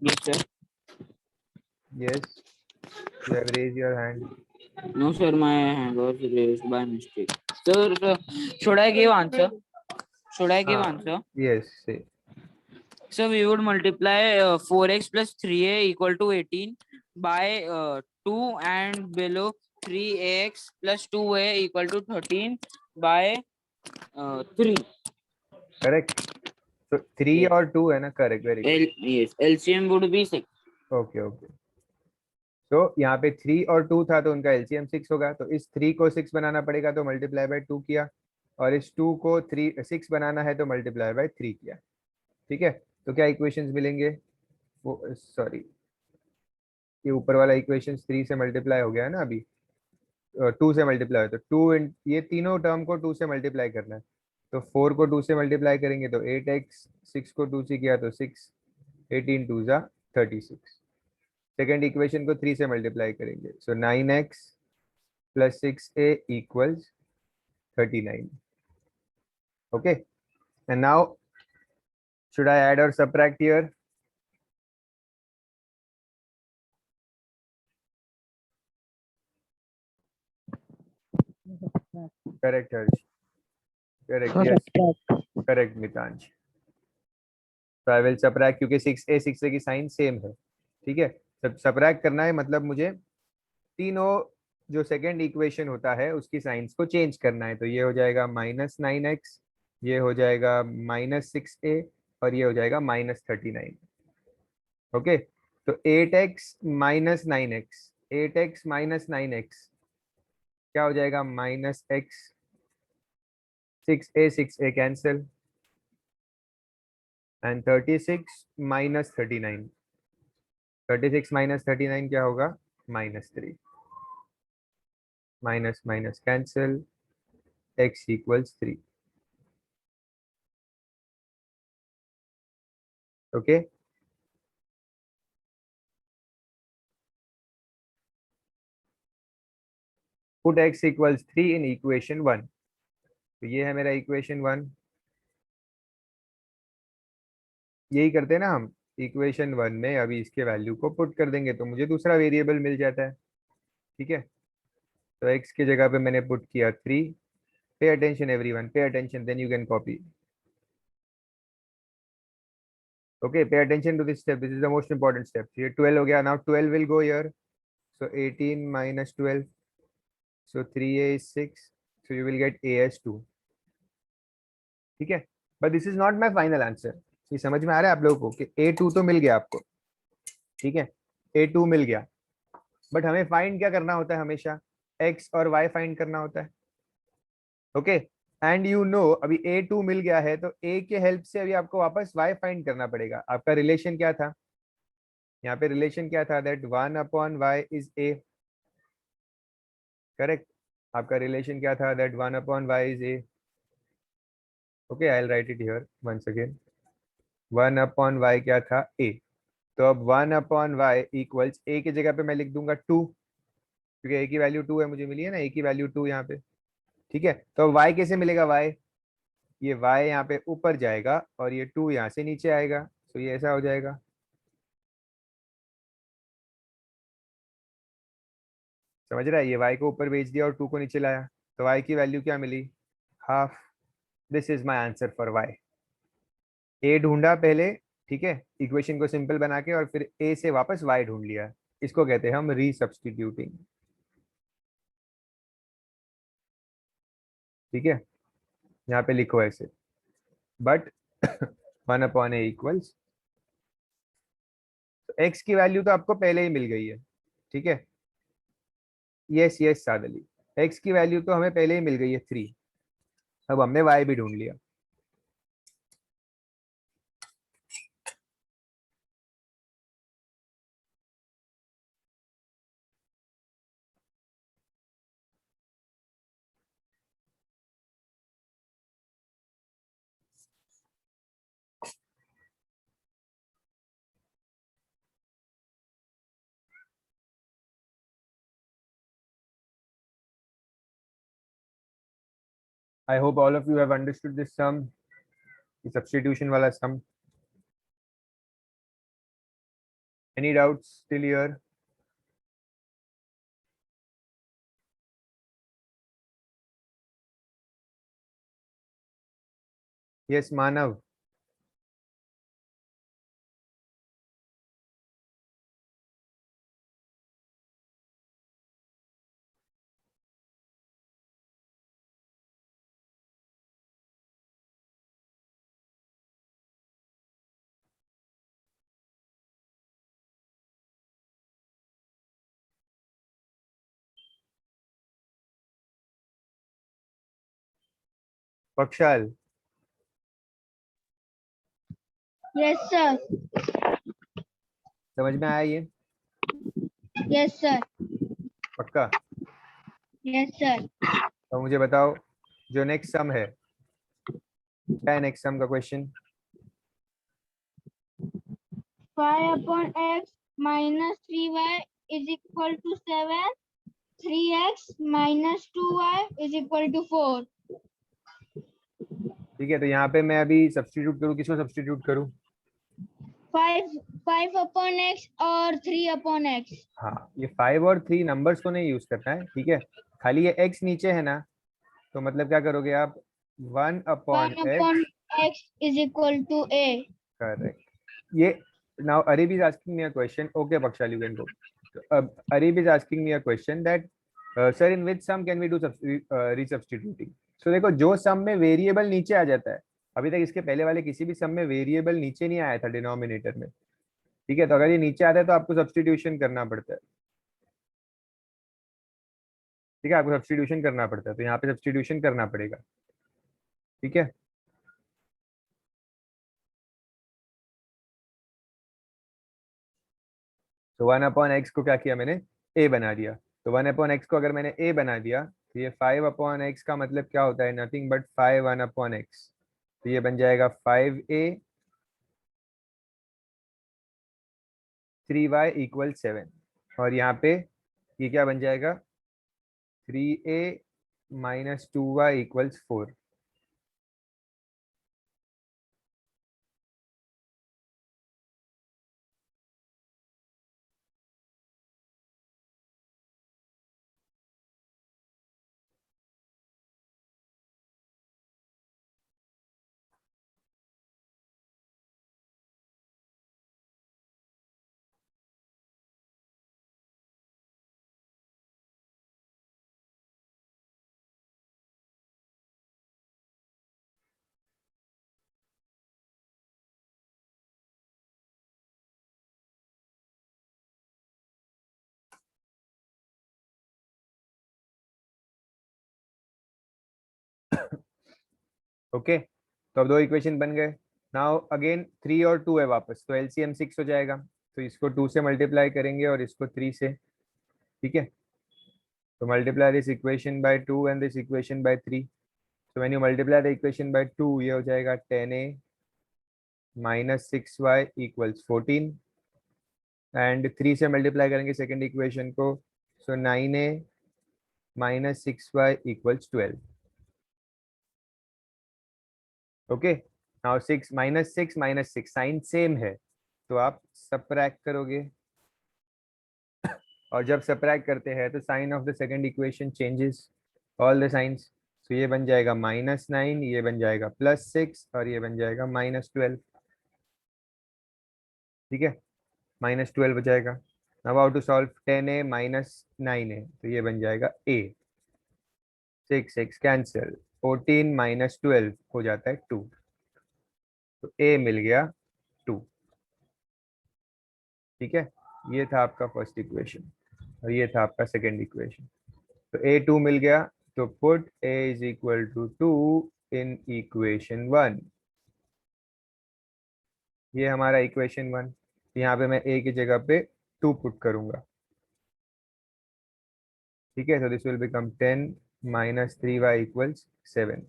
Yes, sir. Yes, you have raised your hand. No, sir, my hand was raised by mistake. Sir, should I give answer? Should I give Ah. answer? Yes, say. So we would multiply 4x plus 3a equal to 18 by 2, and below 3ax plus 2a equal to 13 by 3. Correct. So 3 Yes. और 2 है ना, correct, very good. Yes, LCM would be 6. Okay okay. तो यहाँ पे 3 और 2 था तो उनका एलसीएम 6 होगा, तो इस 3 को 6 बनाना पड़ेगा तो मल्टीप्लाई बाय 2 किया, और इस 2 को 6 बनाना है तो मल्टीप्लाई बाय 3 किया. ठीक है, तो क्या इक्वेशंस मिलेंगे? वो सॉरी, ये ऊपर वाला इक्वेशंस 3 से मल्टीप्लाई हो गया है ना अभी, 2 से मल्टीप्लाई, तो 2 ये तीनों टर्म को 2 से मल्टीप्लाई करना है, तो 4 को 2 से मल्टीप्लाई करेंगे तो 8x, 6 को 2 से किया तो 6, 18 2 जा 36. सेकेंड इक्वेशन को 3 से मल्टीप्लाई करेंगे, so 9x plus 6a equals 39. Okay, and now should I add और subtract here? Correct, Harsh. Correct, yes. Correct, Mitansh. So I will subtract, क्योंकि 6a की साइन सेम है. ठीक है, सब सबट्रैक्ट करना है, मतलब मुझे तीनों जो सेकेंड इक्वेशन होता है उसकी साइंस को चेंज करना है. तो ये हो जाएगा -9x, ये हो जाएगा -6a, और ये हो जाएगा -39. ओके, तो 8x minus 9x, 8x minus 9x क्या हो जाएगा? -x, 6a cancel, and 36 minus 39, 36 minus 39 क्या होगा? -3. Minus minus cancel, x equals 3. Okay, put x equals 3 in equation 1. तो ये है मेरा इक्वेशन 1. यही करते हैं ना हम इक्वेशन 1 में. अभी इसके वैल्यू को पुट कर देंगे तो मुझे दूसरा वेरिएबल मिल जाता है. ठीक है, तो x की जगह पे मैंने पुट किया 3. Pay attention everyone, pay attention, then you can copy. Okay, pay attention to this step, this is the most important step. ये 12 हो गया. Now 12 will go here, so 18 minus 12, so 3a is 6, so you will get a as 2. ठीक है, but this is not my final answer. ये समझ में आ रहा है आप लोगों को कि a2 तो मिल गया आपको. ठीक है, a2 मिल गया, बट हमें फाइंड क्या करना होता है? हमेशा x और y फाइंड करना होता है. ओके, एंड यू नो अभी a2 मिल गया है, तो a के हेल्प से अभी आपको वापस y फाइंड करना पड़ेगा. आपका रिलेशन क्या था यहाँ पे? रिलेशन क्या था? That 1/y is a. Correct, आपका रिलेशन क्या था? That 1/y is a. Okay, I will write it here once again. 1/y क्या था? a. तो अब 1/y इक्वल्स a की जगह पे मैं लिख दूंगा 2, क्योंकि a की वैल्यू 2 है, मुझे मिली है ना a की वैल्यू 2 यहाँ पे. ठीक है, तो y कैसे मिलेगा? y, ये y यहाँ पे ऊपर जाएगा और ये 2 यहाँ से नीचे आएगा, तो ये ऐसा हो जाएगा. समझ रहा है? ये y को ऊपर भेज दिया और 2 को नीचे लाया, तो y की वैल्यू क्या मिली? Half. This is my answer for y. a ढूंढा पहले, ठीक है, इक्वेशन को सिंपल बना के, और फिर a से वापस y ढूंढ लिया. इसको कहते हैं हम रीसब्स्टिट्यूटिंग. ठीक है, यहाँ पे लिखो ऐसे, बट 1/a इक्वल्स, x की वैल्यू तो आपको पहले ही मिल गई है. ठीक है, यस यस सादली, x की वैल्यू तो हमें पहले ही मिल गई है 3. अब हमने y भी ढूंढ लिया. I hope all of you have understood this sum, the substitution wala sum. Any doubts till here? Yes Manav. Pakshal. Yes sir. समझ में आया ये? Yes sir. पक्का? Yes sir. तो मुझे बताओ जो नेक्स्ट सम है, क्या है नेक्स्ट सम का question? 5/x minus 3y is equal to 7. 3x minus 2y is equal to 4. ठीक है, तो यहाँ पे मैं अभी सब्स्टिट्यूट करूँ, किसको सब्स्टिट्यूट करूँ? 5/x और 3/x. हाँ, ये 5 और 3 नंबर्स को नहीं यूज करना है, ठीक है. खाली ये x नीचे है ना, तो मतलब क्या करोगे आप? 1/x is equal to a. Correct. ये now Arib is asking me a question. Okay, Pakshal, you can go. Arib is asking me a question that sir, in which sum can we do resubstituting? So देखो, जो सम में वेरिएबल नीचे आ जाता है, अभी तक इसके पहले वाले किसी भी सम में वेरिएबल नीचे नहीं आया था डिनोमिनेटर में, ठीक है. तो अगर ये नीचे आता है तो आपको सब्स्टिट्यूशन करना पड़ता है, ठीक है. आपको सब्स्टिट्यूशन करना पड़ता है, तो यहाँ पे सब्स्टिट्यूशन करना पड़ेगा, ठीक है. तो 1/x को क्या किया मैंने? a बना दिया. तो 1/x को अगर मैंने a बना दिया, तो ये 5/x का मतलब क्या होता है? Nothing but 5 1/x. तो ये बन जाएगा 5a 3y = 7. और यहाँ पे ये क्या बन जाएगा? 3a minus 2y = 4. ओके, तो अब दो इक्वेशन बन गए. नाउ अगेन 3 और 2 है वापस, तो एलसीएम 6 हो जाएगा. तो इसको 2 से मल्टीप्लाई करेंगे और इसको 3 से, ठीक है. तो multiply this equation by 2 and this equation by 3. So when you multiply the equation by 2, ये हो जाएगा 10a minus 6y = 14. एंड 3 से मल्टीप्लाई करेंगे सेकेंड इक्वेशन को, so 9a minus 6y = 12. Okay, now 6 minus 6 sign same है, तो आप सबट्रैक्ट करोगे, और जब सबट्रैक्ट करते हैं तो sign of the second equation changes all the signs. तो ये बन जाएगा -9, ये बन जाएगा +6 और ये बन जाएगा -12, ठीक है. -12 हो जाएगा. Now how to solve 10a minus 9a, तो ये बन जाएगा a. 6 कैंसिल, 14 minus 12 हो जाता है 2. तो a मिल गया 2, ठीक है. ये था आपका फर्स्ट इक्वेशन और ये था आपका सेकेंड इक्वेशन. तो a 2 मिल गया, तो पुट a = 2 इन इक्वेशन 1. ये हमारा इक्वेशन 1. यहाँ पे मैं a की जगह पे 2 पुट करूंगा, ठीक है. तो this will become 10 minus 3y = 7.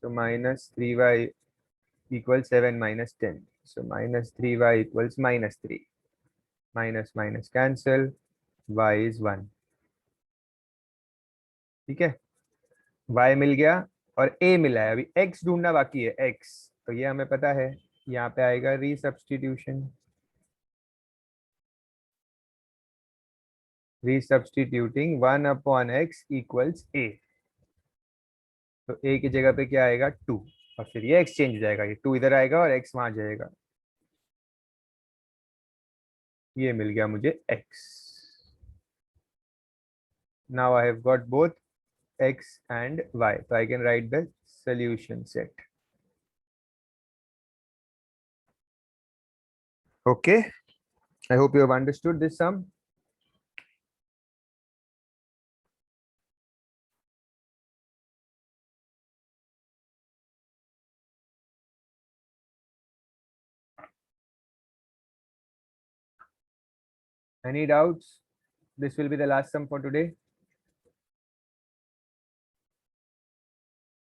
So -3y = 7 minus 10. So -3y = -3. Minus minus cancel, y is 1, ठीक है. y मिल गया और a मिला है, अभी x ढूंढना बाकी है, x. तो ये हमें पता है, यहाँ पे आएगा रीसब्स्टिट्यूशन. रीसब्स्टिट्यूटिंग 1/x = a. तो a की जगह पे क्या आएगा? 2. और फिर ये एक्सचेंज हो जाएगा, ये 2 इधर आएगा और x वहां जाएगा, ये मिल गया मुझे x. Now I have got both x and y, so I can write the solution set. Okay, I hope you have understood this sum. Any doubts? This will be the last sum for today.